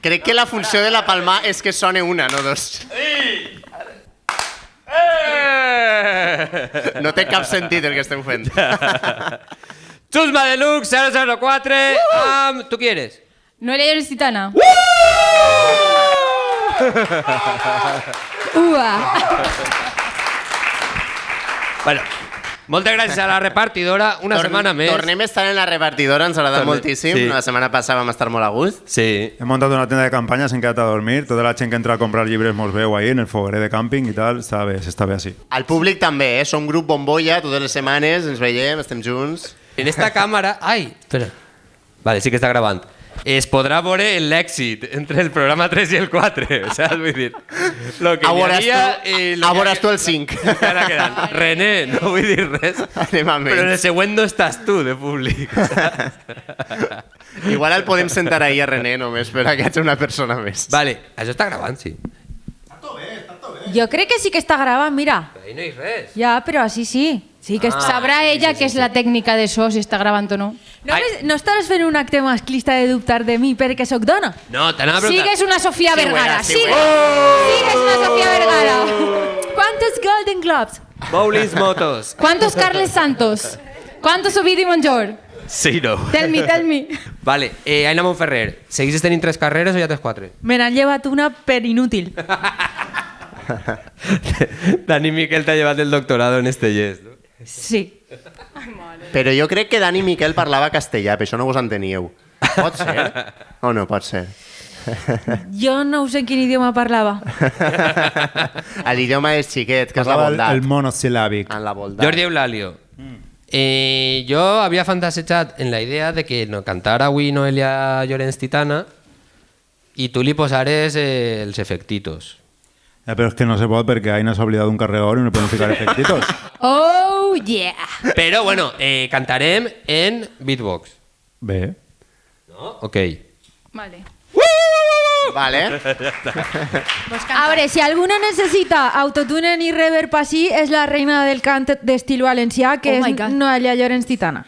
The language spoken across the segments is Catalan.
Crec que la funció de la palma és que sone una, no dos. No té cap sentit el que esteu fent. Chusma Deluxe 004 amb... Tu qui eres? Noelia Llorens Titana. Bueno, moltes gràcies a la repartidora. Una setmana més. Tornem a estar en la repartidora, ens ha agradat moltíssim. Sí. La setmana passada vam estar molt a gust. Sí. Hem montat una tenda de campanya, s'han quedat a dormir. Tota la gent que entra a comprar llibres mos veu ahí en el foguerer de càmping i tal. S'està bé així. Al públic també, Som grup bombolla, totes les setmanes, ens veiem, estem junts. En esta càmera... Ai, espera. Vale, sí que està gravant. Es podrà veure l'èxit entre el programa 3 i el 4. Saps? Vull dir, lo que hi havia... A veuràs tu el 5. Encara quedant. René, no vull dir res. Anem a Però en el següent no estàs tu, de públic. Igual el podem sentar ahí a René només per a que hagi una persona més. Vale, això està gravant, sí. Jo crec que sí que està gravant, mira. Ahí no hi res. Ja, però així sí. Sí que Sabrà ella què és la tècnica de so, si està gravant o no. No estaràs fent un acte masclista de dubtar de mi perquè sóc dona? No, t'anava a preguntar. Sigues una Sofía Vergara. Sí, Sigues una Sofía Vergara. ¿Cuántos Golden Globes? Bowlings motos. ¿Cuántos Carles Santos? ¿Cuántos Ovidi Monjor? Zero. Tell me. Vale, Aina Montferrer, seguís tenint 3 carreres o ja tens 4? Me n'han llevat una per inútil. Dani Miquel t'ha llevat el doctorado en Estellers, no? Sí. Però jo crec que Dani Miquel parlava castellà, per això no vos enteníeu. Pot ser? O no pot ser? Jo no sé en quin idioma parlava. L'idioma és xiquet, que és la Parlava bondat. el monosil·làbic. En la bondat. Jordi Eulalio. Jo havia fantasejat en la idea de que no cantara avui Noelia Llorens Titana i tu li posares els efectitos. Però és que no se pot perquè Aina s'ha oblidat un carregador i no podem ficar efectitos. Oh, yeah. Però, bueno, cantarem en beatbox. Bé. No? Ok. Vale. Vale. A veure, si alguna necessita autotune i reverb així, és la reina del cant d'estil valencià, que Oh my és God. Noelia Llorens Titana.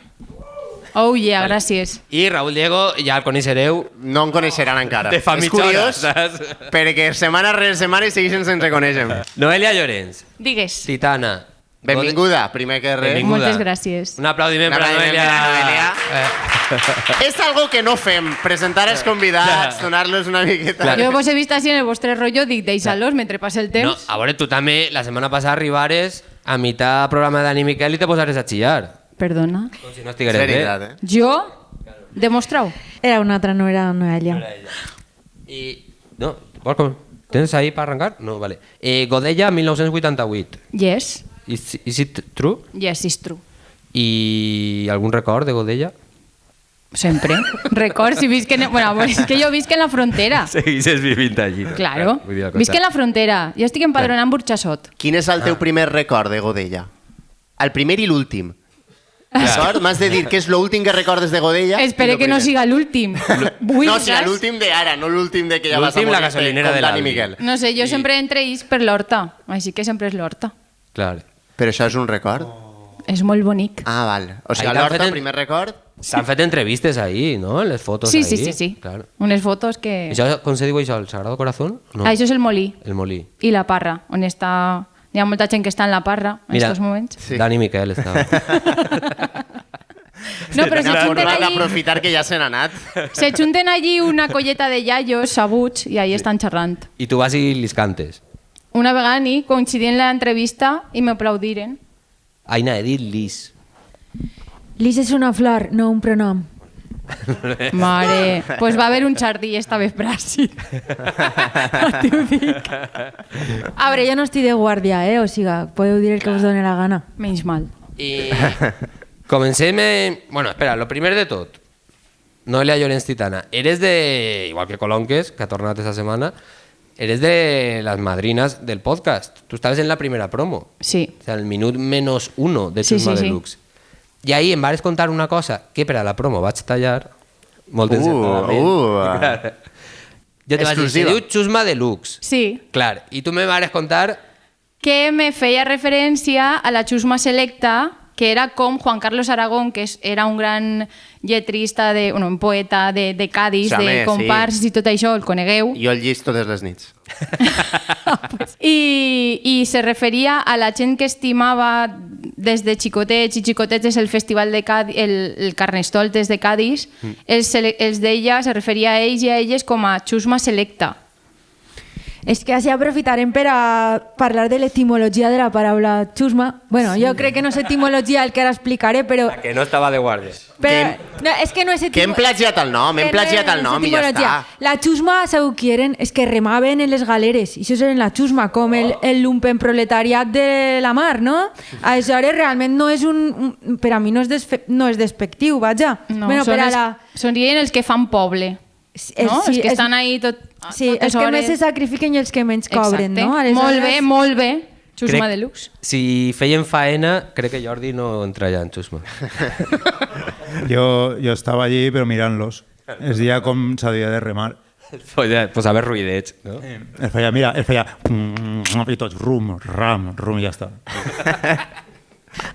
Oh, yeah, gràcies. I Raúl Diego ja el coneixereu No em coneixeran encara. de fa És mitja hora, curiós, saps? perquè setmana rere setmana segueixen sense conèixer. Noelia Llorens, Digues. Titana. Benvinguda, primer que res. Benvinguda. Moltes gràcies. Un aplaudiment Un per a aplaudiment Noelia. per a Noelia. És algo que no fem, presentar els convidats, donar-los una miqueta... Clar. Jo vos he vist així en el vostre rotllo, dic, deixa-los mentre passa el No, temps. a veure, tu també la setmana passada arribares a mitad programa de Dani Miquel i te posares a xillar. Perdona. Com si no És estigueres bé. veritat, Jo? Demostrau. Era una altra, no era Noelia. I... No, vols com... Tens ahí per arrencar? No, vale. Godella, 1988. Yes. Is it true? Yes, is true. I algun record de Godella? Sempre. Record, si visc en... Bueno, pues és que jo visc en la frontera. Segueixes vivint allí. No? Claro. Vull dir la cosa. Visc en la frontera. Jo estic empadronant en Burxassot. Quin és el teu primer record de Godella? El primer i l'últim. D'acord? M'has de dir que és l'últim que recordes de Godella. Espere que no siga l'últim. Vull, No, si saps? l'últim de ara, no l'últim de que ja vas a L'últim, la morir gasolinera com de Dani l'Albi. Miquel. No sé, jo sempre entre ells per l'horta. Així que sempre és l'horta. Clar. Però això és un record? És molt bonic. Ah, val. O sigui, Ahí a t'han l'horta, fet primer record... S'han fet entrevistes ahí, no? Les fotos Sí, ahí. sí, sí, sí. Claro. Unes fotos que... Això, com se diu això? El Sagrado Corazón? No. Ah, això és el Molí El Molí. i la Parra, on està... Hi ha molta gent que està en la Parra en Mira, aquests moments. Sí. Dani Miquel estava. No, però se Una junten forma allí, d'aprofitar que ja se n'ha anat. se junten allí una colleta de iaios sabuts i ahí estan xerrant. I tu vas i li cantes. Una vegada ni coincidí en l'entrevista i m'aplaudiren. Aina, he dit Lis. Lis és una flor, no un pronom. Mare, pues va haver un jardí esta vesprà, sí. T'ho dic. A veure, jo no estic de guàrdia, o sigui, podeu dir el que us doni la gana. Menys mal. I comencem... Bueno, espera, lo primer de tot. Noelia Llorens Titana. Eres de... Igual que Colonques, que ha tornat esta setmana, eres de las madrinas del podcast. Tú estabas en la primera promo. Sí. O sea, el minut -1 de Sí, Chusma sí, sí. Deluxe. I ahí em vas contar una cosa que per a la promo vaig tallar molt encertadament. Clar. Jo te vaig dir, se Exclusiva. diu Chusma Deluxe. Sí, Clar, i tu me vas contar... que me feia referència a la xusma selecta que era com Juan Carlos Aragón, que era un gran lletrista, un poeta de Cádiz, de comparses i tot això, el conegueu. Jo el llis totes les nits. I se referia a la gent que estimava des de xicotets i xicotetes el festival de Cádiz, el Carnestoltes de Cádiz, els d'ella se referia a ells i a elles com a xusma selecta. És que així aprofitarem per a parlar de l'etimologia de la paraula xusma. Bueno, jo crec que no és etimologia el que ara explicaré, però... Que no estava de guàrdia. Però no, és que no és Que hem plagiat el nom, hem plagiat el nom i ja està. La xusma, sabeu qui eren? És que remaven en les galeres, i això eren la xusma, com el lumpenproletariat de la mar, no? Aleshores, realment no és un... Per a mi no és despectiu, vaja. No, bueno, serien els que fan poble. No? Els que estan ahí tot... Sí, els que més se sacrifiquen i els que menys cobren, no? Aleshores... Molt bé. Xusma de luxe. Si feien faena, crec que Jordi no entraria en xusma. Jo estava allí, però mirant-los. Es deia com s'havia de remar. Pues a ver ruidets, no? Es feia, mira, i tots rum, i ja està.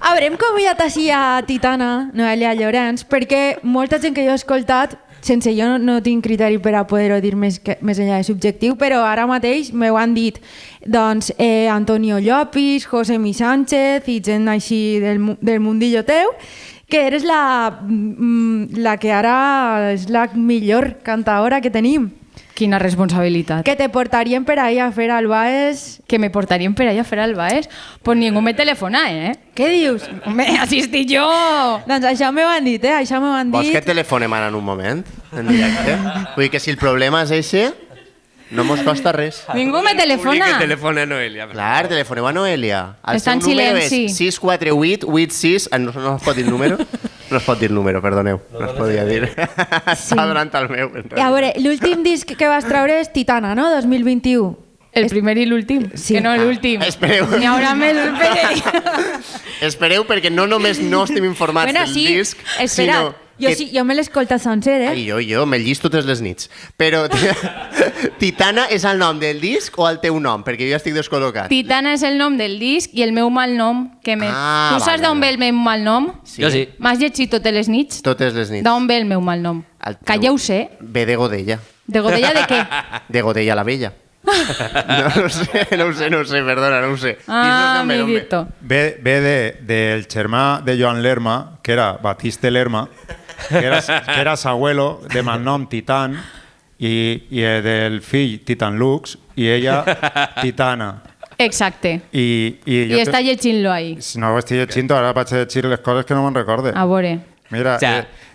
Haurem convidat així a Titana, Noelia Llorenç, perquè molta gent que jo he escoltat, sense jo no tinc criteri per a poder-ho dir més enllà de subjectiu, però ara mateix m'ho han dit doncs, Antonio Llopis, José Mi Sánchez i gent així del mundillo teu, que eres la que ara és la millor cantaora que tenim. Quina responsabilitat. Que te portarien per ahí a fer al Baes. Que me portarien per ahí a fer al Baes? Pues ningú me telefona, Què dius? Me assistit jo! Doncs això m'ho han dit, Això m'ho han dit. Vols que telefonem ara en un moment? En directe? Vull dir que si el problema és eixe, no mos costa res. Ningú me telefona. Que telefona Noelia. Clar, telefoneu a Noelia. El Està en seu número silenci. és 648 86... No es pot dir el número? No es pot dir el número, perdoneu. No es podia dir. Està donant el meu. A veure, l'últim disc que vas treure és Titana, no? 2021. El primer i l'últim. Sí. Que no l'últim. Espereu. N'hi haurà més, Espereu, perquè no només no estem informats del disc, espera. Jo me l'escolta sencer, Ai, jo, me llis totes les nits. Però Titana és el nom del disc o el teu nom? Perquè jo estic descol·locat. Titana és el nom del disc i el meu mal nom. Tu saps d'on ve el meu mal nom? Sí. Jo sí. M'has llegit totes les nits? Totes les nits. D'on ve el meu mal nom? Que ja ho sé. Ve de Godella. De Godella de què? De Godella la Vella. No ho sé, perdona, no ho sé. Amiguito. Ve del germà de Joan Lerma, que era Batiste Lerma, que era s'abuelo de malnom Titan, i del fill Titan Lux, i ella Titana. Exacte. I està llegint-lo ahí. No ho estic llegint, ara vaig a llegir les coses que no me'n recorde. A veure. Mira,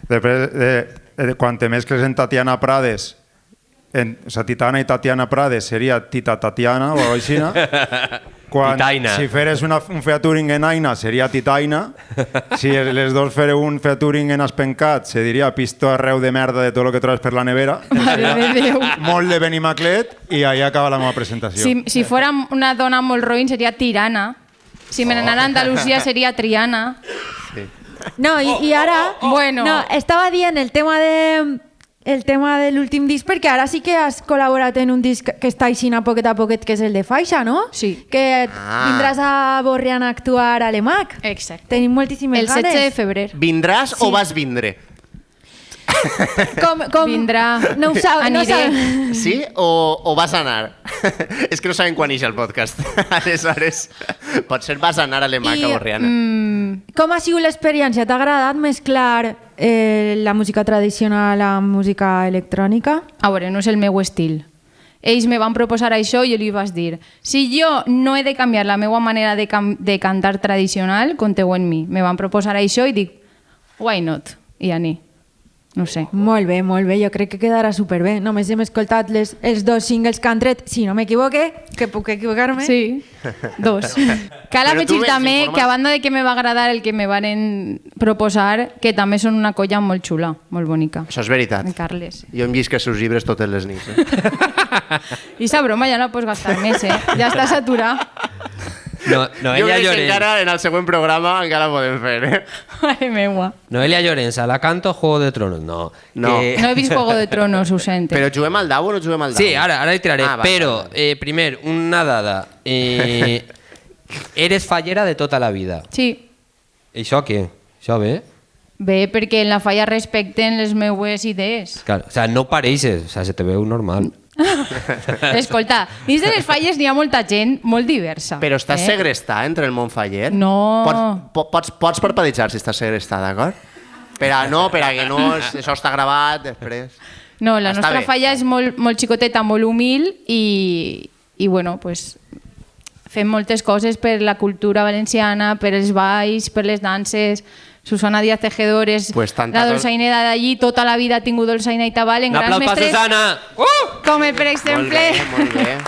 després, quan te mescles en Tatiana Prades, Titana i Tatiana Prades seria Tita Tatiana o així. Titaina. Si feres un featuring en Aina seria Titaina. Si les dos fareu un featuring en Espencat se diria pisto arreu de merda de tot el que trobes per la nevera. Mare de Déu. Molt de Benimaclet i ahí acaba la meva presentació. Si fora una dona molt roïn seria Tirana. Si me n'anara a Andalusia seria Triana. No, i ara... Bueno. No, estava dient el tema de l'últim disc, perquè ara sí que has col·laborat en un disc que està així a poquet, que és el de Faixa, no? Sí. Que vindràs a Borriana a actuar a l'EMAC. Exacte. Tenim moltíssimes ganes. El 16 de febrer. Vindràs o vas vindre? Com Vindrà. No ho sap, Aniré. Sí o vas anar? És que no saben quan ix el podcast. Aleshores, potser vas anar a l'EMAC a Borriana. Com ha sigut l'experiència? T'ha agradat mesclar la música tradicional amb música electrònica? A veure, no és el meu estil. Ells me van proposar això i jo li vaig dir si jo no he de canviar la meva manera de cantar tradicional, compteu en mi. Me van proposar això i dic, why not? I aní. No sé. Molt bé, jo crec que quedarà superbé. Només hem escoltat els dos singles que han tret, si no m'equivoque, que puc equivocar-me. Sí, dos. Cal Però tu afegir ves també informes? que a banda de que me va agradar el que me van proposar, que també són una colla molt xula, molt bonica. Això és veritat. En Carles. Jo em llisc els seus llibres totes les nits. I esa broma ja no la pots gastar més, Ja està saturat. No, Jo Noelia crec que Llorens. encara en el següent programa encara podem fer, Mare meua. Noelia Llorens, a la canto Juego de Tronos. No. No. Que- No he vist Juego de Tronos, ho sento. Però juguem al dau o no juguem al dau? Sí, ara hi tiraré. Ah, vale, Però, vale. primer, una dada. Eres fallera de tota la vida. Sí, Això què? Això bé? Bé, perquè en la falla respecten les meues idees. Claro, o sea, no pareixes, o sea, se te veu normal. Escolta, dins de les falles n'hi ha molta gent molt diversa. Però estàs segrestar entre el món faller? No. Pots parpaditzar si estàs segrestar, d'acord? Per a que no, això està gravat després. No, la Està nostra bé. falla és molt xicoteta, molt humil i bueno, pues, fem moltes coses per la cultura valenciana, per els balls, per les danses. Susana Díaz Tejedor és Pues tanta la dolçainera d'allí, tota la vida ha tingut dolçaina i tabal en Un grans aplaus per mestres, Susana! com per Molt exemple... bé, molt bé.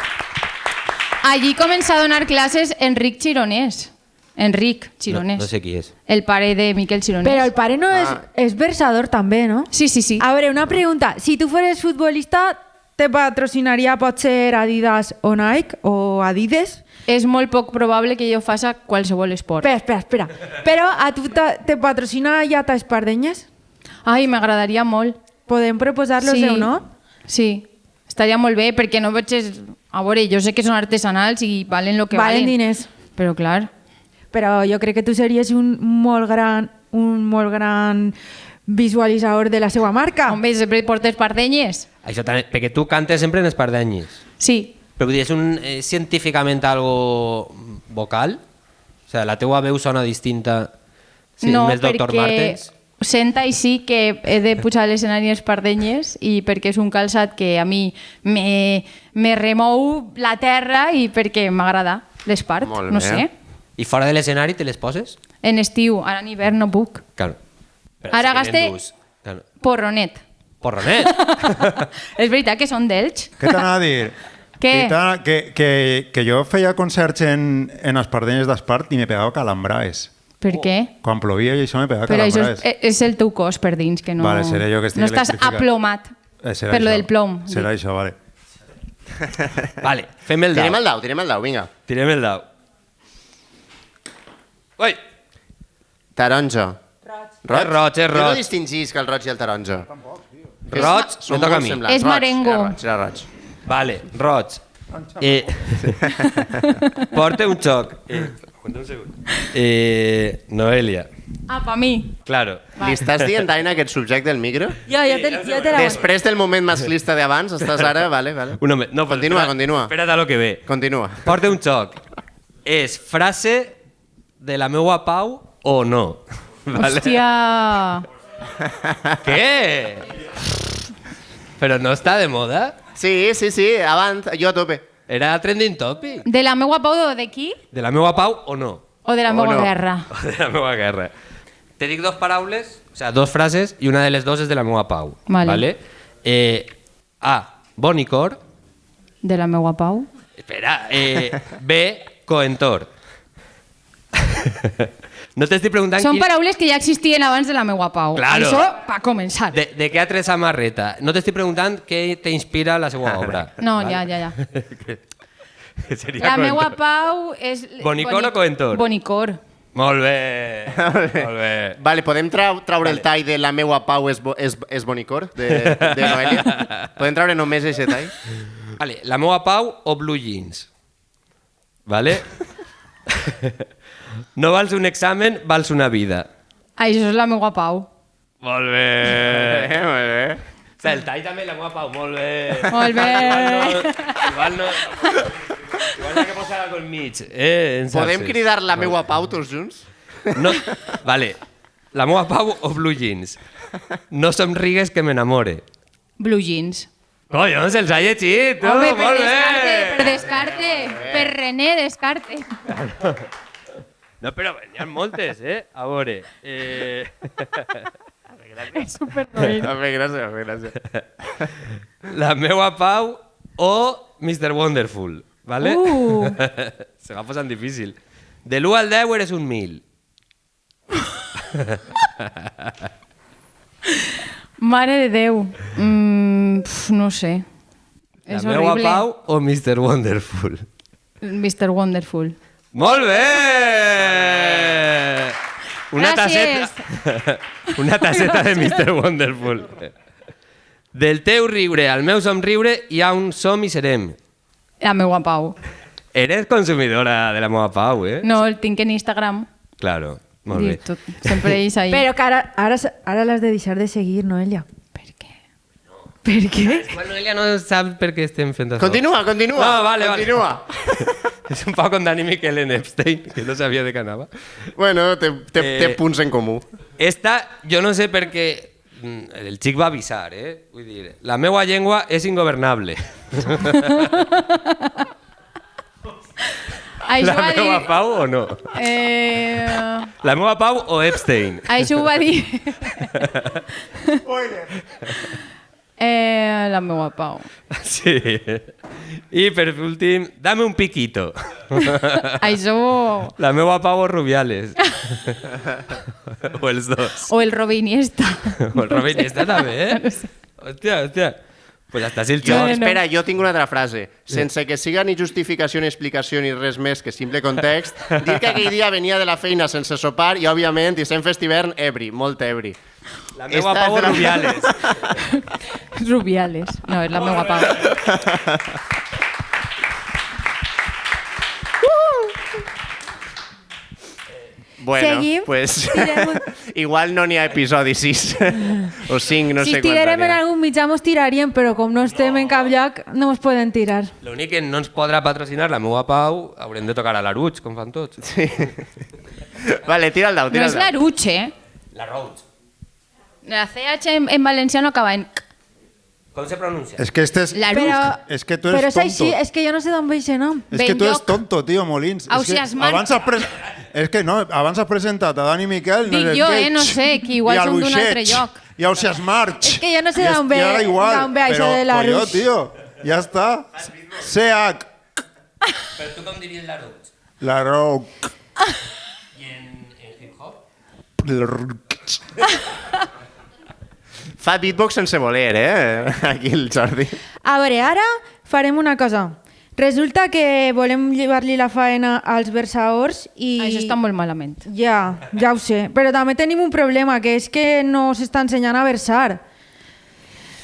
Allí comença a donar classes Enric Chironès. Enric Chironès. No sé qui és. El pare de Miquel Chironès. Però el pare no és versador també, no? Sí, sí, sí. A veure, una pregunta. Si tu fueres futbolista, te patrocinaria potser Adidas o Nike o Adidas? És molt poc probable que jo faça qualsevol esport. Espera. Però a tu te patrocina Yata Espardenyes? Ai, m'agradaria molt. Podem proposar-los Sí. o no? Sí, estaria molt bé, perquè no veig... A veure, jo sé que són artesanals i valen el que Valen valen. diners. Però clar, Però jo crec que tu series un molt gran visualitzador de la seva marca. home, sempre portes pardenyes. Això també, perquè tu cantes sempre en espardenyis. Sí, Però vull dir, és científicament algo vocal? O sea, la teua veu sona distinta si no, és més Dr. perquè Martens? sent així que he de pujar a l'escenari espardenyes i perquè és un calçat que a mi me remou la terra i perquè m'agrada l'espart, Molt no bé. sé. I fora de l'escenari te les poses? En estiu, ara en hivern no puc. Claro. Però Ara si gaste- venen dus. Claro. Porronet. Porronet! És veritat que són d'Elx? Què t'anava a dir? Què? Gitana, que jo feia concerts en Espardenyes d'Espart i me pegava calambraes. Per què? Quan plovia i això me pegava Però això calambraes. és el teu cos per dins, que no, Vale, seré jo que estic no estàs electrificat. aplomat Serà per lo això. del plom. Serà això, vale. Vale, fem el Tirem dau. el dau, vinga. Tirem el dau. Ui! Taronja. És roig, és Jo no roig. distingís que el roig i el taronja. Roig, me toca a mi. És merengo. Era roig. Vale, roig. Porta un xoc. Aguanta un segon. Noelia. Ah, pa mi. Claro. Li estàs dient, Aina, aquest subjecte del micro? Ja te la... Després del moment masclista d'abans, estàs ara... Vale. Un moment. No, Continua, espera, continua. Espera't a lo que ve. Continua. Porta un xoc. És frase de la meua pau o no? Hòstia. Què? Però no està de moda? Sí, abans, jo a tope. Era trending topic. De la meua pau o de qui? De la meua pau o no? O de la O meua no. guerra? O de la meua guerra. Te dic dos paraules, o sea, dos frases, i una de les dos és de la meua pau. Vale. A. Bonicor. De la meua pau? Espera. B. Coentor. No t'estic preguntant Són paraules que ja existien abans de la meua pau. Claro. Això, per començar. de què ha tret samarreta. No t'estic preguntant què t'inspira la seva obra. No, Vale? ja. Que seria La Coentor. meua pau és... Bonicor o Coentor? Bonicor. Molt bé. Molt bé. Vale, podem traure el tall de la meua pau és bonicor, de Noelia? Podem traure només aquest tall? Vale, la meua pau o blue jeans. Vale? No vals un examen, vals una vida. Això és la meua pau. Molt bé. Molt bé. O sigui, el tall també la meua pau, molt bé. Molt bé. Igual no... Igual hi ha que posar algo al mig. En Podem salses. cridar la meua pau tots junts? No, vale. La meua pau o blue jeans. No somrigues que m'enamore. Blue jeans. Collons, els ha llegit, tu, Home, molt bé. per Descarte. Per René Descarte. No, però n'hi ha moltes, A veure... Home, gràcies. La meua pau o Mr. Wonderful, ¿vale? Se va posant difícil. De l'1 al 10 eres un 1000. Mare de Déu. No sé. La És meua horrible. pau o Mr. Wonderful? Mr. Wonderful. Molt bé! Una Gràcies. tasseta. Una tasseta de Mr. Wonderful. Del teu riure al meu somriure hi ha un som i serem. La meua pau. Eres consumidora de la meua pau, No, el tinc en Instagram. Claro. Molt bé. Dir tot. Sempre ells ahí. Però que ara l'has de deixar de seguir, Noelia. Per què? Per què? Bueno, ella no sap per què estem fent això. Continua. No, vale. Continua. És un poc com Dani Miquel en Epstein, que no sabia de què anava. Bueno, té punts en comú. Esta, jo no sé per què el xic va avisar, Vull dir, la meua llengua és ingovernable. Això La va dir... meua Pau o no? La meua Pau o Epstein? Això ho va dir... la meua Pau. Sí. I per últim, dame un piquito. Això... La meua Pau o Rubiales. O els dos. O el Robin Iniesta. O el Robin Iniesta també, Hòstia. Pues hasta si el Jo, xor. espera, jo tinc una altra frase. Sense que siga ni justificació ni explicació ni res més que simple context, dir que aquell dia venia de la feina sense sopar i, òbviament, i sent festiver ebri, molt ebri. La meua Pau o Rubiales. Rubiales. No, és la meua Pau. Bueno, Seguim. pues Tirem- igual no n'hi ha episodi 6 o 5, no Si sé quants estirarem en n'hi ha. algun mitjà mos tiraríem, però com no estem en cap lloc, no mos poden tirar. L'únic que no ens podrà patrocinar la meua Pau, haurem de tocar a l'Aruig, com fan tots. Vale, tira el dau, No tira és el dau. l'Aruch, eh? La Roig. La CH en valenciano acaba en... Com se pronuncia? Es que este es... L'Aruch. Però, Es que tú eres però és tonto. així, és que jo no sé d'on ve aquest nom. Es que tú eres Benlloc. tonto, tío, Molins. Au, Es que si has mar- abans has Es que no, abans has presentat a Dani Miquel... Dic sé jo, què, no sé, que igual i al som d'un altre Buixets, lloc. I al Siasmarch. És que jo no sé I d'on ve- i ara igual, d'on ve això però, de la colló, Ruix. tío, ja està. CH, Però tu com diries l'Aruig? la roc. I en hip-hop? Fa beatbox sense voler, aquí el Jordi. A veure, ara farem una cosa. Resulta que volem llevar-li la faena als versadors i... Això està molt malament. Ja ho sé. Però també tenim un problema, que és que no s'està ensenyant a versar.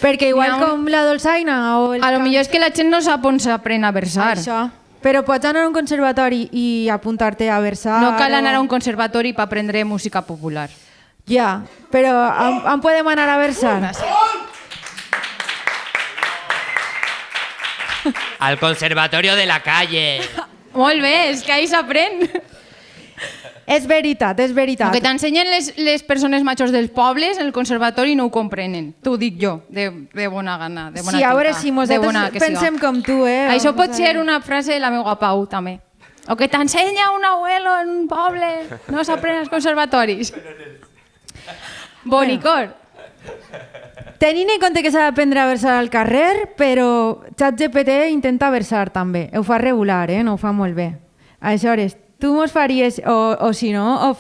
Perquè igual N'hi ha un- com la dolçaina o el... A lo millor és que la gent no sap on s'aprèn a versar. Això. Però pots anar a un conservatori i apuntar-te a versar... No cal anar a un o... conservatori per aprendre música popular. Ja, però on podem anar a versar? Al conservatorio de la calle. Molt bé, és que ahí s'aprèn. És veritat, és veritat. El que t'ensenyen les persones majors dels pobles, en el conservatori no ho comprenen. T'ho dic jo, de bona gana, de bona Sí, a veure tinta, si de bona nosaltres que pensem siga. com tu, Això Vamos pot a ser ver. una frase de la meva Pau, també. O que t'ensenya un abuelo en un poble, no s'aprèn als conservatoris. Bonicor. Tenint en compte que s'ha d'aprendre a versar al carrer, però ChatGPT intenta versar també. Ho fa regular, no ho fa molt bé. Aleshores, tu mos faries, o si no,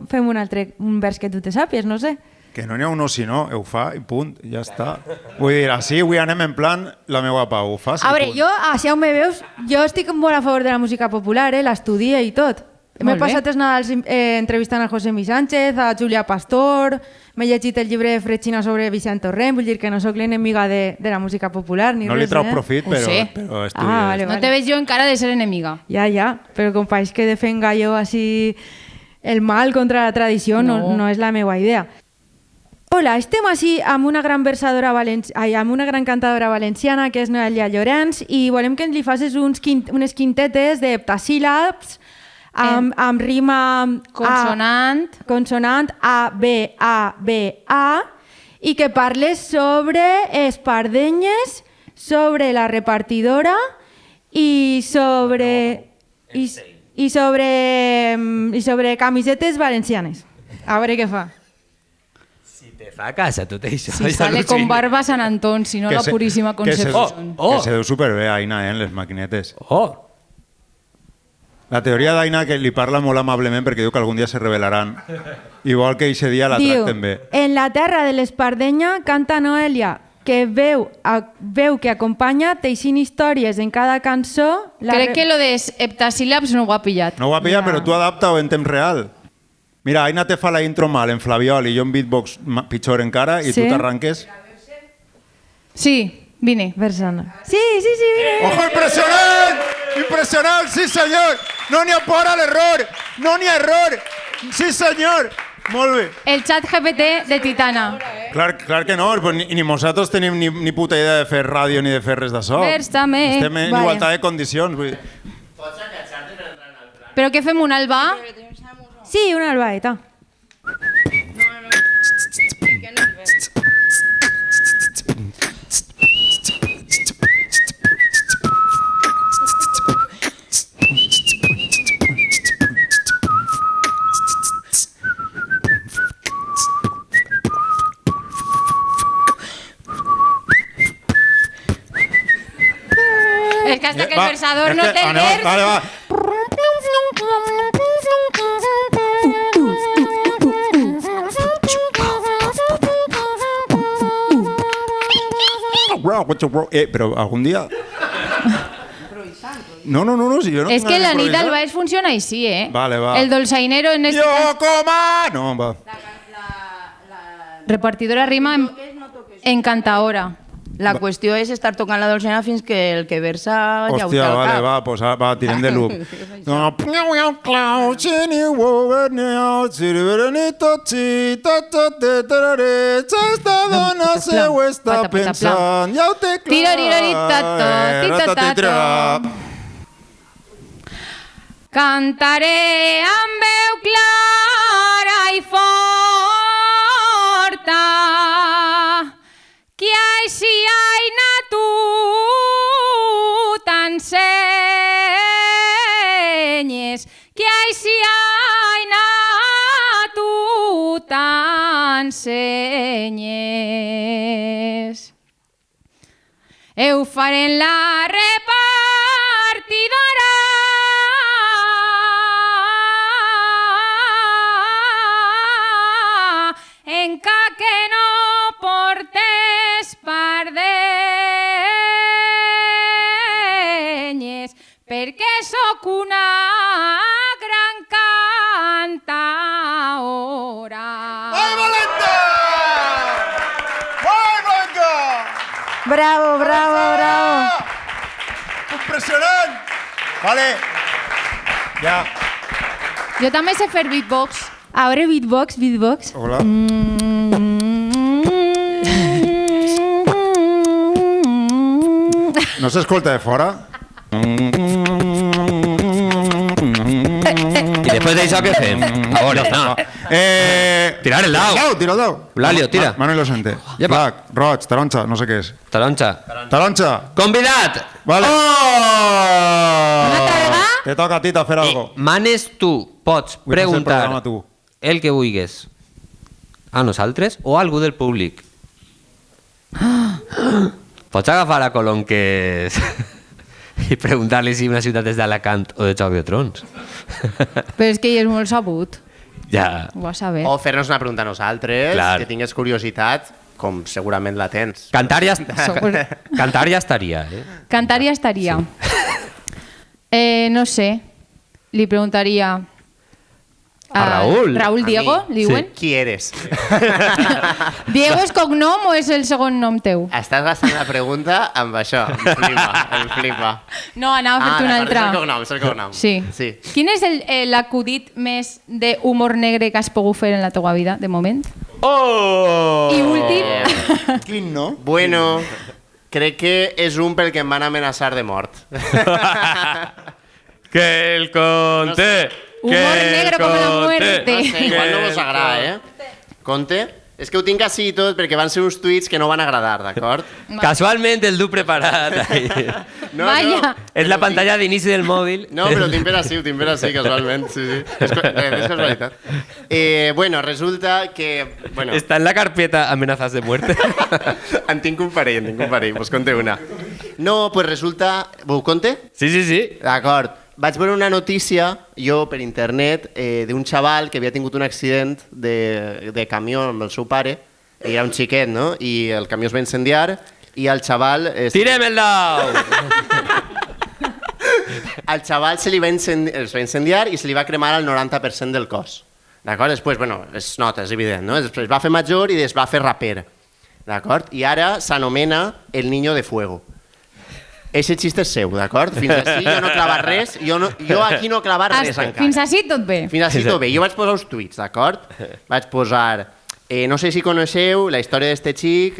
fem un vers que tu te sàpies, no sé. Que no n'hi ha un o si no, ho fa i punt, ja està. Vull dir, així avui anem en plan la meva Pau, ho fas i A veure, punt. jo, així on me veus, jo estic molt a favor de la música popular, l'estudie i tot. M'he Molt bé. passat els Nadals entrevistant a José Mi Sánchez, a Julia Pastor, m'he llegit el llibre de Fredxina sobre Vicent Torrent, vull dir que no sóc l'enemiga de la música popular ni No li res, trau profit, Ho però, sé. però estudia. vale, No te veig jo encara de ser enemiga. Ja, però com país que defenga jo així el mal contra la tradició no és la meva idea. Hola, estem així amb una gran amb una gran cantadora valenciana que és Noelia Llorenç i volem que li facis unes quintetes de heptasíl·labs amb rima consonant A, B, A, B, A i que parles sobre espardenyes, sobre la repartidora i sobre camisetes valencianes. A veure què fa. Si te fa casa tot això. Si sale con barba San Antón, si no la purísima Concepción. Que se deu superbé, Aina, en les maquinetes. Oh! La teoria d'Aina que li parla molt amablement perquè diu que algun dia se revelaran. Igual que eixe dia la Diu, tracten bé. en la terra de l'Espardenya canta Noelia, que veu que acompanya teixint històries en cada cançó. Crec que lo de heptasíl·labs no ho ha pillat. No ho ha pillat, però tu adapta-ho en temps real. Mira, Aina te fa la intro mal en flaviol i jo en beatbox pitjor encara i Sí? tu t'arranques. Sí, vine. Versana. Sí, vine. ¡Ojo, impresionante! ¡Impresionante, sí, señor! No n'hi ha por a l'error! No n'hi ha error! Sí, senyor! Molt bé. El xat GPT de Titana. Clar que no, pues ni nosaltres tenim ni puta idea de fer ràdio ni de fer res d'això. Vers-me. Estem en Vale. igualtat de condicions. Vull dir. Però què fem, un albà? Sí, una albaeta. És que hasta que el Va, versador és no que- té el anem, vers... Vale, va. Però algun dia... No, si jo no És tinc que ganes la nit d'improvisar. al baix funciona així, eh? Vale, va. El dolçainero en este cas, Jo coma! No, va. repartidora rima en cantaora. La qüestió és estar tocant la dolçaina fins que el que versa ja ho té Hòstia, al vale, cap. va, pues va, tirem de loop. Esta dona seu està Pata, pata, pensant, ja ho té clar. Tirariraritato, titatato. Cantaré amb veu clara i forta que així aina tu t'ensenyes, que així aina tu t'ensenyes. Eu faré en la repartidora en que no portes pardenyes perquè sóc una gran cantaora. Bravo, bravo, bravo. Impressionant! Vale. Ja. Jo també sé fer beatbox. A veure, beatbox. Hola. No s'escolta de fora? I després d'això què fem? A veure, no. Tirar el dau. Tira el dau. Lalio, tira. Manu Inocente. Llepa. Black, roig, taronja, no sé què és. Taronja. Taronja. Convidat! Vale. Oh! Te toca a ti fer algo. Manes tu pots Vull fer el preguntar programa tu. el que vulguis a nosaltres o a algú del públic. Pots agafar a Colonques i preguntar-li si una ciutat és d'Alacant o de Joc de Trons. Però és que ell és molt sabut. Ja. Ho vas saber. O fer-nos una pregunta a nosaltres, Clar. que tingues curiositat, com segurament la tens. Cantar ja estaria, eh? Cantar ja estaria. No sé. Li preguntaria... A Raúl. Raúl A Diego, mi. li diuen? Qui eres? Diego és cognom o és el segon nom teu? Estàs gastant la pregunta amb això. Em flipa. No, anava a fer-te una altra. És el cognom. Sí. Quin és l'acudit més d'humor negre que has pogut fer en la teva vida, de moment? Oh! I últim... Quin no? Bueno, crec que és un pel que em van amenaçar de mort. Que el conté! Humor negro com la muerte. No sé, igual no vos agrada, eh? Conte? És que ho tinc així i tot perquè van ser uns tuits que no van agradar, d'acord? Casualment el du preparat. Ahí. No, Vaya. no. És la pantalla d'inici del mòbil. No, però ho tinc per així, casualment. Sí, sí. És casualitat. Bueno, resulta que... Bueno, Està en la carpeta amenazas de muerte. en tinc un parell, Vos conté una. No, pues resulta... Vos conté? Sí, sí, sí. D'acord. Vaig veure una notícia, jo, per internet, d'un xaval que havia tingut un accident de camió amb el seu pare. Ell era un xiquet, no? I el camió es va incendiar i el xaval... Tirem el dau! Al xaval es va incendiar i se li va cremar el 90% del cos. D'acord? Després, bueno, es nota, és evident, no? Després va fer major i es va fer raper. D'acord? I ara s'anomena el niño de fuego. Eixe xiste és seu, d'acord? Fins així jo no he clavat res, jo aquí no he clavat res encara. Fins així tot bé. Fins així tot bé. Jo vaig posar uns tuits, d'acord? Vaig posar... no sé si coneixeu la història d'este xic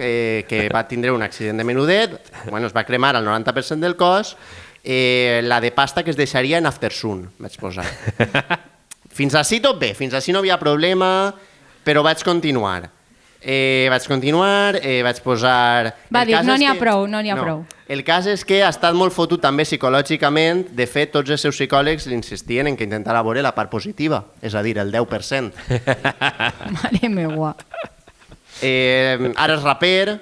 que va tindre un accident de menudet, bueno, es va cremar el 90% del cos, la de pasta que es deixaria en Aftersun, vaig posar. Fins així tot bé, fins així no hi havia problema, però vaig continuar. Vaig posar... Va dir, no n'hi ha prou, no n'hi ha prou. El cas és que ha estat molt fotut també psicològicament. De fet, tots els seus psicòlegs insistien en que intentara veure la part positiva, és a dir, el 10%. Mare meua. Ara és raper,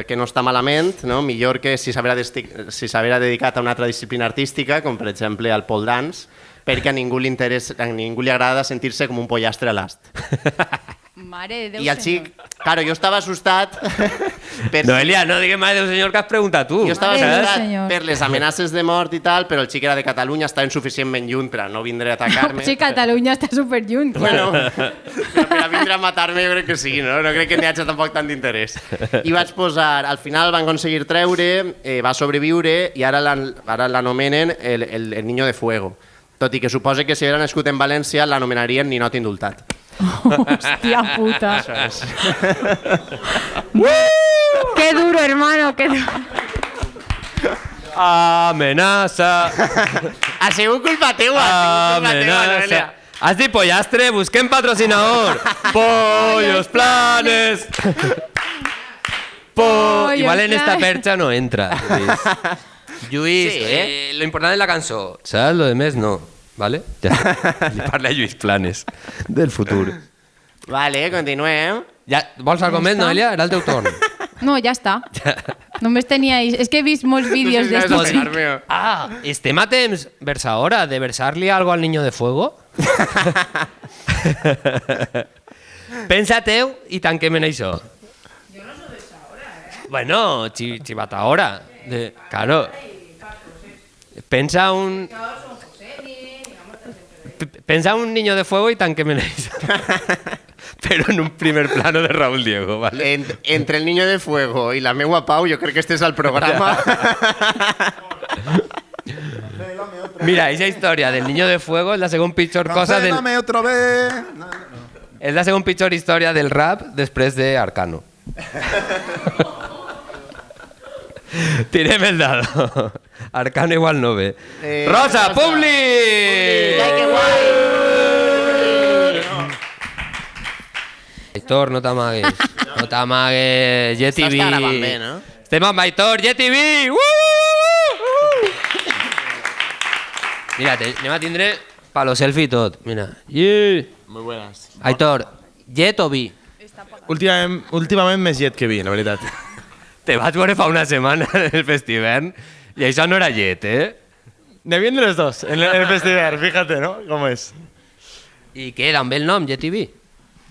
que no està malament, no? Millor que si s'haguera dedicat a una altra disciplina artística, com per exemple al pole dance, perquè a ningú li agrada sentir-se com un pollastre a l'ast. Mare de Déu, I el xic, claro, jo estava assustat Noelia, no digues mai Déu senyor que has preguntat tu. Jo estava Mare de Déu, assustat senyor. per les amenaces de mort i tal, però el xic era de Catalunya, estava insuficientment lluny per a no vindre a atacar-me. Sí, Catalunya està superlluny. Bueno, però per a vindre a matar-me jo crec que sí, no? No crec que n'hi hagi tampoc tant d'interès. I vaig posar, al final van aconseguir treure, va sobreviure i ara l'anomenen el Niño de Fuego. Tot i que suposa que si haguera nascut en València l'anomenarien Ninot Indultat. Hòstia puta. Qué duro, hermano, qué duro. Amenaça. Ha sigut culpa teua, Amenaça. Has dit pollastre? Busquem patrocinador. Pollos planes. Igual en esta percha no entra. Lluís, Sí, lo importante es la cançó. Saps? Lo de més no. ¿Vale? Ja li parla a Lluís Planes del futur. Vale, continuem. Ja, vols algo més, Noelia? Era el teu torn. No, ja està. Només tenia... És que he vist molts vídeos No sé si d'estos. sabes pegar-me. Ah, estem a temps versadora de versar-li algo al niño de fuego? Pensa-teu i tanquem en això. Jo no soy versadora, Bueno, chivatahora. Claro. Pensa un... Pensa un niño de fuego y tanquem en això. Pero en un primer plano de Raúl Diego, ¿vale? Entre el Niño de Fuego i la meua Pau, jo crec que este és el programa. Mira, esa historia del niño de fuego es la segunda pitjor cosa del... Cancélame otra vez. És la segona pitjor història del rap després de Arcano. Tirem el dado. Arcano igual no ve. Rosa, Publi! Ai, que guai! Aitor, no t'amagues. No t'amagues. JTV. S'està gravant bé, no? Estem amb Aitor, JTV! Mira, anem a tindre palo selfie i tot. Mira. Muy buenas. Aitor, jet o vi? Últimament més llet que vi, la veritat. Te vaig veure fa una setmana en el festival i això no era llet, De bien de los dos, en el festival, fíjate, ¿no? ¿Cómo es? I què, d'on ve el nom, JTV?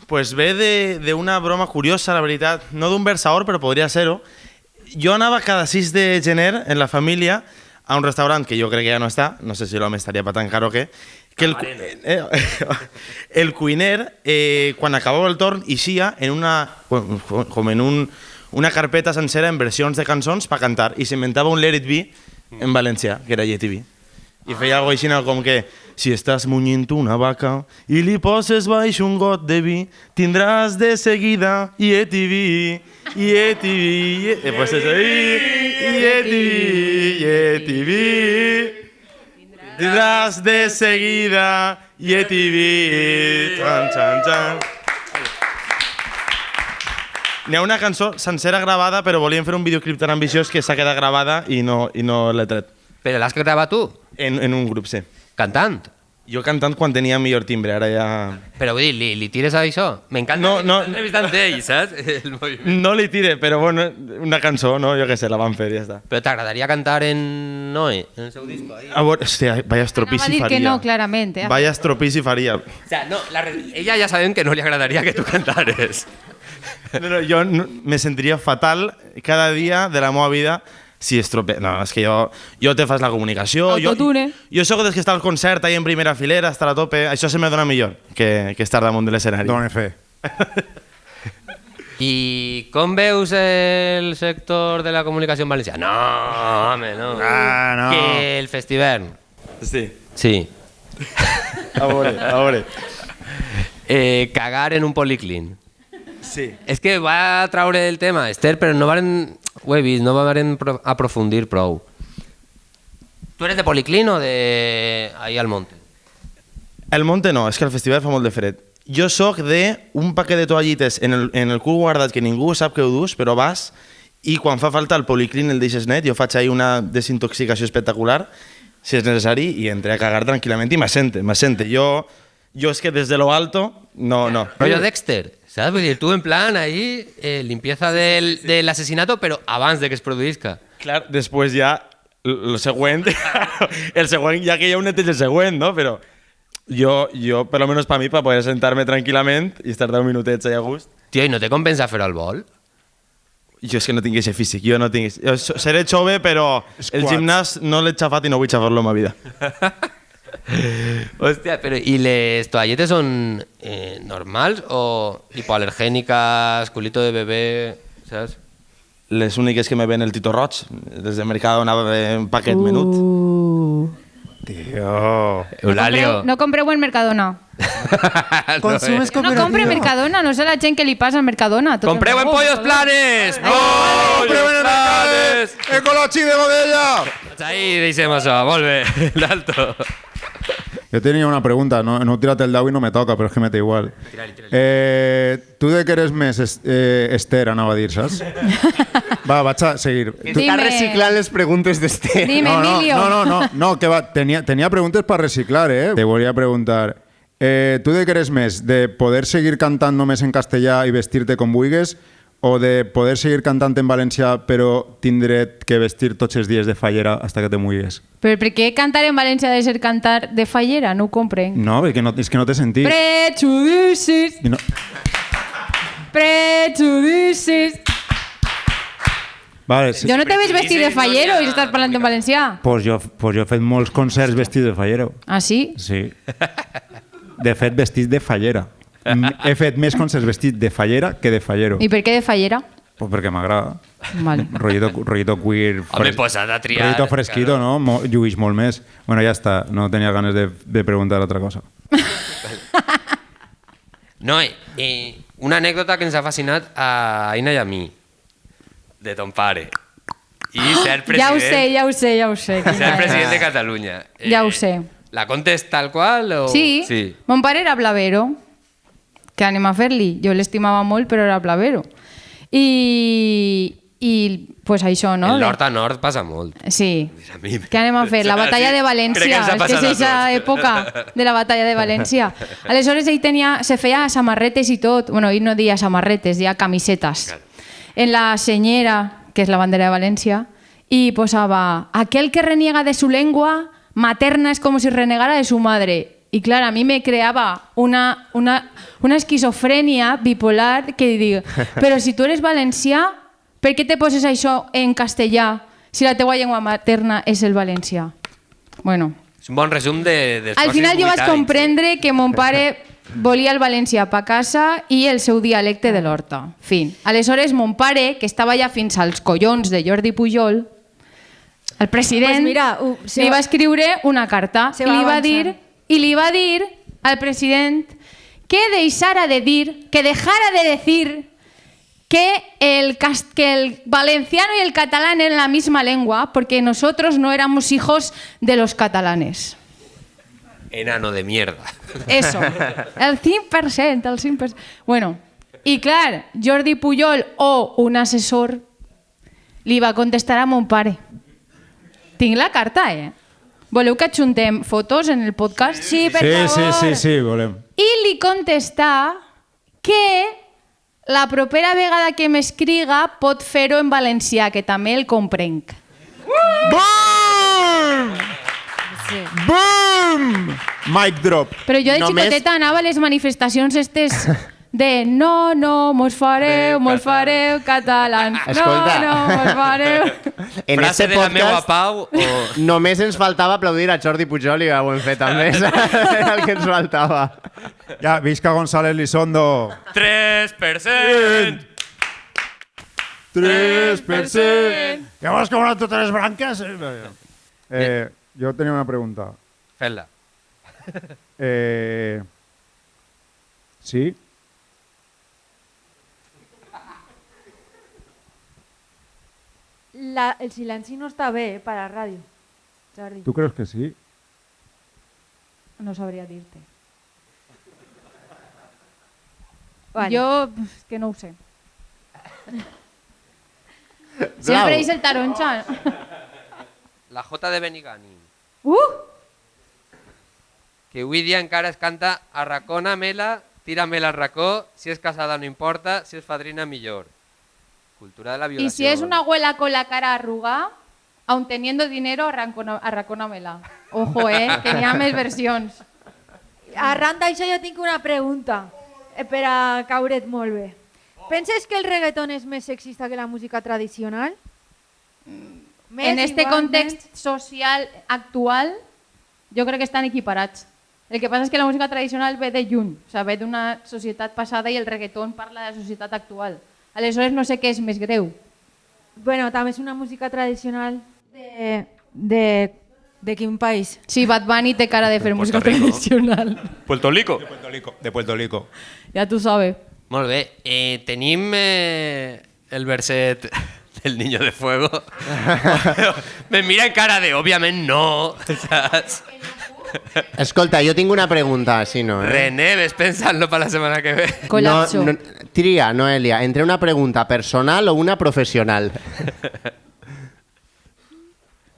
Pues ve de una broma curiosa, la veritat. No d'un versador, però podria ser-ho. Jo anava cada 6 de gener en la família a un restaurant que jo crec que ja no està, no sé si l'home estaria per tancar o què, que el cuiner, quan acabava el torn, eixia en una carpeta sencera en versions de cançons per cantar i s'inventava un Let It Be en valencià, que era JTV. I feia alguna cosa així com que si estàs munyint una vaca i li poses baix un got de vi, tindràs de seguida JTV, JTV, pues eso ahí, JTV, tindràs de seguida JTV, chan, chan, chan. N'hi ha una cançó sencera gravada, però volíem fer un videoclip tan ambiciós que s'ha quedat gravada i no l'he tret. Però l'has gravat tu? En un grup, sí. Cantant? Jo cantant quan tenia millor timbre, ara ja... Però vull dir, li tires a això? M'encanta l'entrevistant d'ell, saps? El moviment. No li tire, però bueno, una cançó, no? Jo què sé, la van fer i ja està. Però t'agradaria cantar en Noe, en el seu disco? Ahí? A veure, hòstia, vaya estropís Anava a si dir faria. que no, clarament. Vaya estropís si faria. O sea, no, ella ja sabem que no li agradaria que tu cantares. No, jo me sentiria fatal cada dia de la meva vida si estrope... No, és que jo te fas la comunicació... Autotune. Jo sóc des que està al concert ahí en primera filera, estar a tope... Això se me dona millor que estar damunt de l'escenari. Dóna fe. I com veus el sector de la comunicació en valencià? No, home, no. Ah, no. Que el Festivern. Sí. Sí. A veure. Cagar en un policlín. Sí. És que va traure el tema, Esther, però no varen... Ho he vist, no varen aprofundir prou. Tu eres de policlín o de... ahí al monte? El monte no, és que el festival fa molt de fred. Jo sóc de un paquet de toallites en el cul guardat que ningú sap que ho dus, però vas i quan fa falta el policlín el deixes net, jo faig ahí una desintoxicació espectacular, si és necessari, i entré a cagar tranquil·lament i m'assente. Jo és que des de lo alto, no. Rollo Dexter, ¿sabes? Vull dir, tu en plan ahí, limpieza del asesinato, però abans de que es produïsca. Clar, després ja, el següent, ja que hi ha un neteig el següent, no? Però jo, per almenys per mi, per poder sentar-me tranquil·lament i estar 10 minutets allà a gust. Tio, i no te compensa fer el vol? Jo és que no tinc aquest físic, jo seré jove, però el gimnàs no l'he xafat i no vull xafar-lo en ma vida. Hòstia, però i les toalletes són normals o hipoalergèniques, culito de bebé, saps? Les úniques que me ven el Tito Roig, des de Mercado anava un paquet menut. Tio... Eulalio. No compreu en Mercadona. Consumes No compre Mercadona, no sé la gent que li passa al Mercadona. Tot ¡Compreu el en raó, Pollos Mercadona. Planes! Compreu en el Mercades! Ecolochi de Godella! Pues ahí deixem això, molt bé, d'alto. Yo tenía una pregunta, no tírate el dado y no me toca, pero es que me da igual. ¿Tú de qué eres més Esther, anava a dir, saps? Va, vaig a seguir. Dime. Estàs reciclant les preguntes d'Esther. Dime, Emilio. No, que va, tenía preguntas para reciclar, ¿eh? Te voy a preguntar, ¿tú de qué eres més? ¿De poder seguir cantando més en castellà y vestirte com vulguis? ¿O de poder seguir cantant en valencià però tindre que vestir tots els dies de fallera hasta que te mulles? Però per què cantar en València ha de ser cantar de fallera? No ho comprenc. No, és que no te sentí. Prejudicis, I no, prejudicis. vale, sí. Jo no te veig vestit de fallero i estàs parlant en valencià. Pues jo he fet molts concerts vestits de fallero. Ah, sí? Sí. De fet, vestits de fallera. He fet més concerts vestits de fallera que de fallero. I per què de fallera? Pues perquè m'agrada. Vale. Rollito queer. Home, pues ha de triar. Rollito fresquito, claro. ¿no? Lluís molt més. Bueno, ja està. No tenia ganes de preguntar otra cosa. No, una anècdota que ens ha fascinat a Aina i a mi, de ton pare. I ser president... Ja ho sé. Ser president de Catalunya. Ja ho sé. La contes tal qual o...? Sí, mon pare era blavero. Què anem a fer-li? Jo l'estimava molt, però era blavero. I pues això, no? El nord a nord passa molt. Sí. A mi- Què anem a fer? La batalla de Crec que València. ens ha És que passat és a aquesta tots. època de la batalla de València. Aleshores ell se feia samarretes i tot. Bueno, ell no deia samarretes, deia camisetes. En la senyera, que és la bandera de València, y posaba, aquel que reniega de su lengua materna es como si renegara de su madre. Y claro, a mí me creaba una esquizofrenia bipolar que digo, pero si tú eres valencià, per què te poses això en castellà si la teua llengua materna és el valencià? Bueno, És un bon resum de... al final jo vaig comprendre que mon pare volia el valencià pa casa i el seu dialecte de l'Horta. Fin. Aleshores, mon pare, que estava ja fins als collons de Jordi Pujol, el president, Pues mira, li va escriure una carta se i va li va avançant. dir al president que dejara de decir que el valenciano y el catalán eran la misma lengua porque nosotros no éramos hijos de los catalanes. Enano de mierda. Eso, el 5%, el 5%. Bueno, i clar, Jordi Pujol o un assessor li va contestar a mon pare. Tinc la carta, Voleu que adjuntem fotos en el podcast? Sí, per favor. Sí, volem. I li contesta que la propera vegada que m'escriga pot fer-ho en valencià, que també el comprenc. Boom! Sí. Boom! Mic drop. Però jo de Només- xicoteta anava a les manifestacions estes de no, mos fareu catalans. Escolta. No, mos fareu... En Frase este de la meua podcast pau o... només ens faltava aplaudir a Jordi Pujol i ho hem fet també. Era el que ens faltava. Ja, visca González Lizondo. 3%! 3%. Llavors, com a totes les branques... jo tenia una pregunta. Fes-la. Sí? El silenci no està bé per a ràdio, Jordi. Tu creus que sí? No sabria dir-te. Vale. Jo, que no ho sé. Sempre és el taronja. La Jota de Benigani. Uh! Que avui dia encara es canta arracónamela, tíramela al racó, si es casada no importa, si es fadrina millor. Cultura de la violación. Y si es una abuela con la cara arrugada, aun teniendo dinero, arracónamela. Ojo, que n'hi ha més versions. Arran d'això jo tinc una pregunta per a caure't molt bé. Penses que el reggaeton és més sexista que la música tradicional? En este context social actual, jo crec que estan equiparats. El que passa és que la música tradicional ve de lluny, o sigui, ve d'una societat passada i el reggaeton parla de la societat actual. Aleshores no sé què és més greu. Bueno, també és una música tradicional de quin país? Sí, Bad Bunny té cara de fer música tradicional. Puerto Rico. De Puerto Rico. Ja tu sabes. Molt bé. Tenim el verset del Niño de Fuego. Me mira en cara de, òbviament no, saps? Escolta, jo tinc una pregunta, si no. René, ves pensant-lo per la setmana que ve. Colapso. Tria, Noelia, entre una pregunta personal o una professional.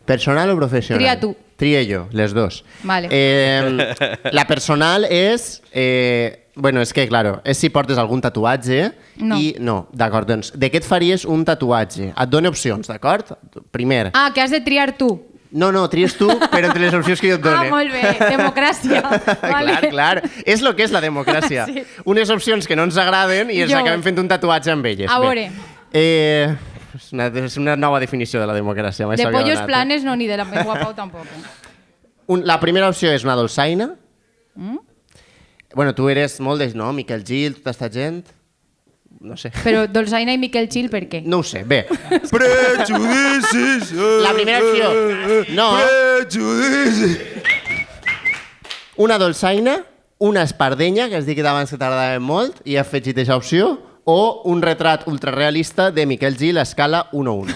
¿Personal o professional? Tria tu. Trie jo, les dos. Vale. La personal és... bueno, és que, claro, és si portes algun tatuatge No. i... No, d'acord, doncs, de què et faries un tatuatge? Et dono opcions, d'acord? Primer. Ah, que has de triar tu. No, tries tu, però entre les opcions que jo et Ah, done. molt bé. Democràcia. Vale. Clar. És el que és la democràcia. Sí. Unes opcions que no ens agraden i ens Jo. acabem fent un tatuatge amb elles. A Bé. veure. És una nova definició de la democràcia. mai De s'havia pollos donat, planes no, ni de la meva pau tampoc. La primera opció és una dolçaina. Bueno, tu eres molt de... No, Miquel Gil, tota aquesta gent... No sé. Però Dolçaina i Miquel Gil, per què? No ho sé, bé. Prejudicis. La primera opció. No. Prejudicis. Una dolçaina, una espardenya, que has dit que abans que tardaven molt, i has afegit aquesta opció, o un retrat ultrarealista de Miquel Gil a escala 1:1.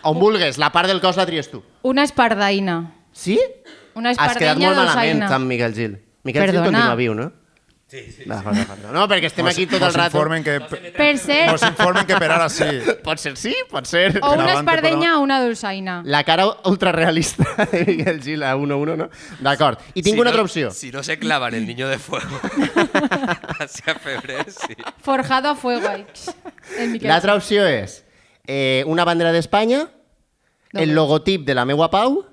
On vulgues, la part del cos la tries tu. Una espardaina. Sí? Una Has quedat espardenya molt malament dolçaina. amb Miquel Gil. Miquel Gil Perdona. continua viu, no? Sí. D'acord. No, perquè estem aquí tot el rato. Per ser... Nos informen que per ara sí. Pot ser sí, pot ser. O una Avante, espardenya o una dolçaina. La cara ultrarealista de Miquel Gil a 1:1, no? D'acord. I tinc una altra opció. Si no se clavan el Niño de Fuego hacia febrero, sí. Forjado a fuego. El Miquel L'altra opció és una bandera d'Espanya, el logotip de la meua pau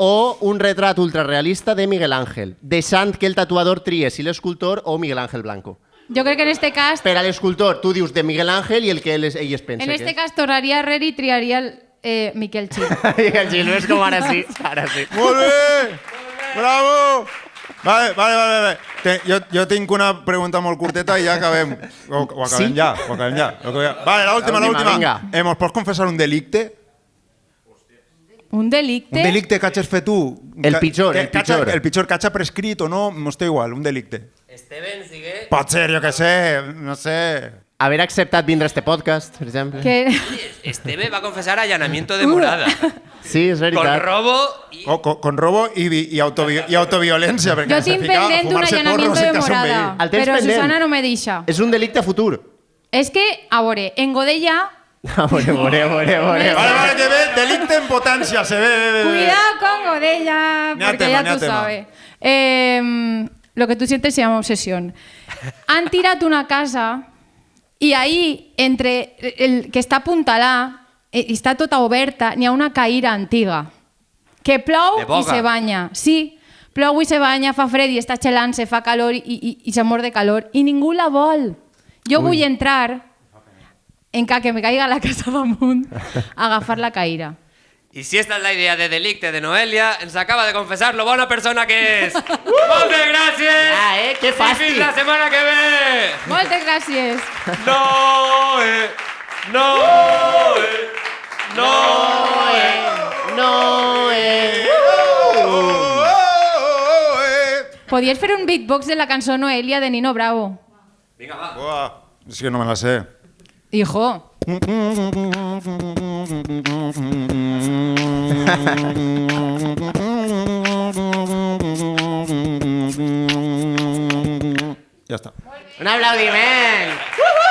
o un retrat ultrarealista de Miguel Ángel, deixant que el tatuador trie si l'escultor o Miguel Ángel Blanco. Jo crec que en este cas... Per a l'escultor, tu dius de Miguel Ángel i el que ell es pensa En este que és. cas tornaria a i triaria el Miquel Gil. Miguel Gil, és com ara sí. Ara sí. Molt bé! Bravo! Vale. Jo tinc una pregunta molt curteta i ja acabem. O acabem Sí? ja. Vale, la última. Vinga. ¿Mos pots confessar un delicte? Un delicte? Un delicte que hagis fet tu. El pitjor, el pitjor. El pitjor que hagi prescrit o no, mos té igual, un delicte. Steven, sigue. Pot ser, jo que sé, no sé. Haver acceptat vindre a este podcast, per exemple. Que... Esteve va a confesar allanamiento de morada. Sí, és Con veritat. robo y... Con robo i autoviolència. Jo tinc pendent un allanamiento de morada, El tens però pendent? Susana no me deixa. És un delicte futur. És que, a veure, en Godella... A veure. Vale, que ve, delicte en potència, se ve. Cuidado con Godella, Ni a porque tema, ya ni a tú tema. sabes. Lo que tú sientes se llama obsesión. Han tirat una casa i ahí, entre el que està apuntalà i està tota oberta, n'hi ha una caïra antiga. Que plou De boga. i se banya. Sí, plou i se banya, fa fred i està gelant, se fa calor i se mor de calor. I ningú la vol. Jo vull entrar, en cas que me caiga la casa damunt, a agafar la caïra. Y si esta es la idea de delicte de Noelia, ens acaba de confesar lo bona persona que és. Moltes gràcies! Que I fins la setmana que ve! Moltes gràcies. No! Podies fer un beatbox de la cançó Noelia de Nino Bravo. Buah, és que no me la sé. Hijo. Ja està. Un aplaudiment!